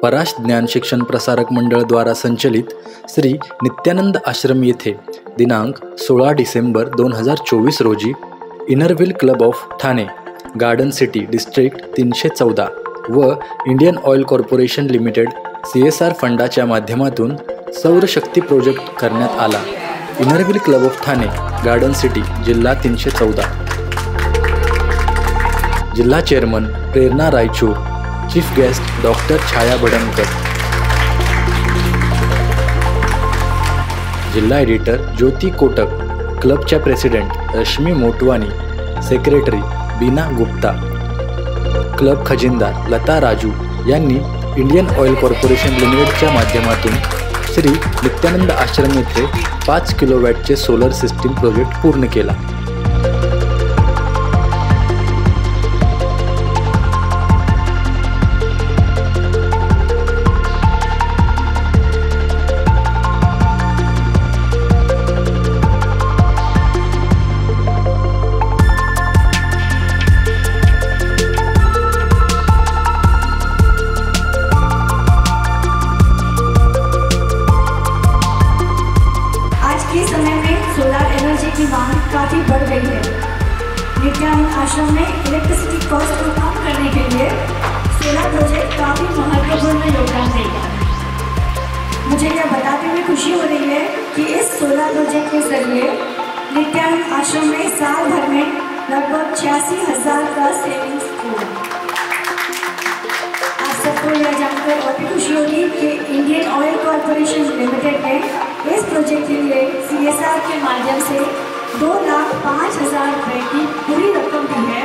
पराश ज्ञान शिक्षण प्रसारक मंडळ द्वारा संचलित श्री नित्यानंद आश्रम येथे दिनांक 16 डिसेंबर 2024 रोजी Inner Wheel club of Thane, garden city district 314 व Indian oil corporation limited CSR फंडाच्या माध्यमातून सौरशक्ती प्रोजेक्ट करण्यात आला। Inner Wheel club of Thane, garden city, जिल्हा 314। जिल्हा chairman Prerna Raichur, chief guest doctor Chhaya Bhadankar, जिल्हा एडिटर ज्योती कोटक, क्लबच्या president Rashmi Motwani, secretary Bina Gupta, club खजिनदार लता राजू यांनी इंडियन ऑइल कॉर्पोरेशन लिमिटेडच्या माध्यमातून श्री नित्यानंद आश्रम येथे 5 किलोवॅटचे सोलर सिस्टीम प्रोजेक्ट पूर्ण केला। की मांग काफ़ी बढ़ गई है। नित्यानंद आश्रम में इलेक्ट्रिसिटी कॉस्ट को कम करने के लिए सोलर प्रोजेक्ट काफ़ी महत्वपूर्ण योगदान देगा। मुझे यह बताते हुए खुशी हो रही है कि इस सोलर प्रोजेक्ट के जरिए नित्यानंद आश्रम में साल भर में लगभग 86,000 का सेविंग्स होगा। आप सबको यह जानकर और भी खुशी होगी कि इंडियन ऑयल कॉर्पोरेशन लिमिटेड ने इस प्रोजेक्ट के लिए CSR के माध्यम से 2,05,000 रुपये की पूरी रकम दी है,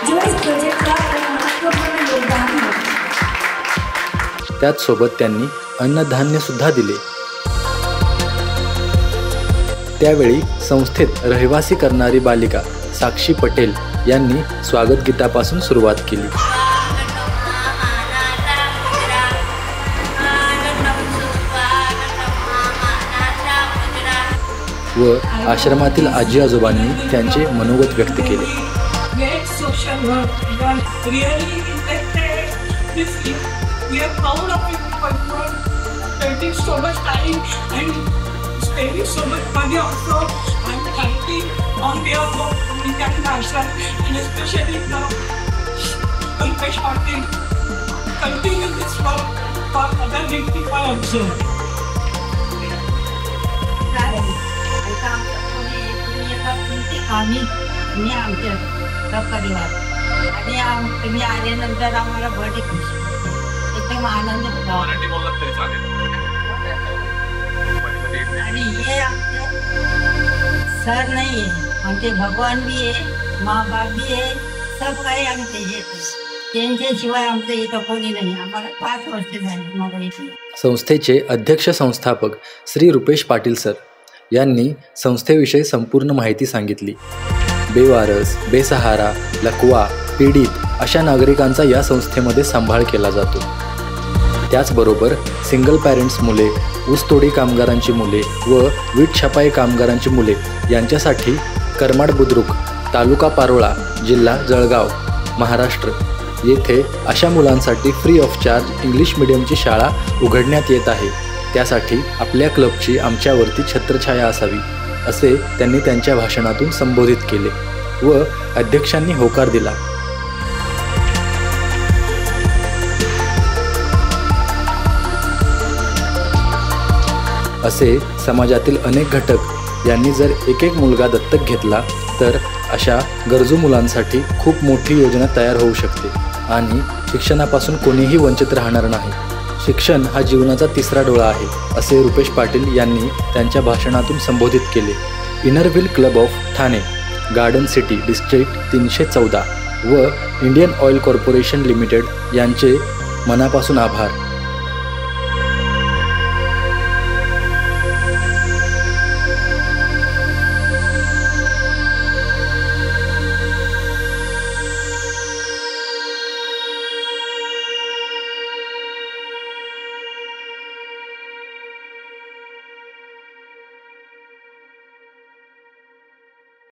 जो इस प्रोजेक्ट का एक महत्वपूर्ण योगदान है। त्याचसोबत त्यांनी अन्नधान्य सुद्धा दिले। त्यावेळी संस्थेत रहिवासी करणारी बालिका साक्षी पटेल यांनी स्वागत गीतापासून सुरुवात केली व आश्रमातील आजी आजोबांनी त्यांचे मनोगत व्यक्त केले। आम्ही आमच्या परिवार आणि तुम्ही आल्यानंतर आम्हाला बड़ी खुशी, एकदम आनंद होता। आणि हे आमचे सर नाही आहे, आमचे भगवान भी आहे, माँ बाप भी आहे, सब काही आमचे हे त्यांच्याशिवाय आमचं इथं कोणी नाही। आम्हाला 5 वर्ष झाली मला इथे। संस्थेचे अध्यक्ष संस्थापक श्री रुपेश पाटील सर यांनी संस्थेविषयी संपूर्ण माहिती सांगितली। बेवारस, बेसहारा, लकवा, पीडित अशा नागरिकांचा या संस्थेमध्ये सांभाळ केला जातो। त्याचबरोबर सिंगल पॅरेंट्स मुले, ऊसतोडी कामगारांची मुले व वीट छपाई कामगारांची मुले यांच्यासाठी करमाड बुद्रुक, तालुका पारोळा, जिल्हा जळगाव, महाराष्ट्र येथे अशा मुलांसाठी फ्री ऑफ चार्ज इंग्लिश मीडियमची शाळा उघडण्यात येत आहे। त्यासाठी आपल्या क्लबची आमच्यावरती छत्रछाया असावी असे त्यांनी त्यांच्या भाषणातून संबोधित केले व अध्यक्षांनी होकार दिला। असे समाजातील अनेक घटक यांनी जर एक मुलगा दत्तक घेतला तर अशा गरजू मुलांसाठी खूप मोठी योजना तयार होऊ शकते आणि शिक्षणापासून कोणीही वंचित राहणार नाही। शिक्षण हा जीवनाचा तिसरा डोळा आहे असे रुपेश पाटील यांनी त्यांच्या भाषणातून संबोधित केले। Inner Wheel club of Thane, garden city district 314 व इंडियन ऑइल कॉर्पोरेशन लिमिटेड यांचे मनापासून आभार।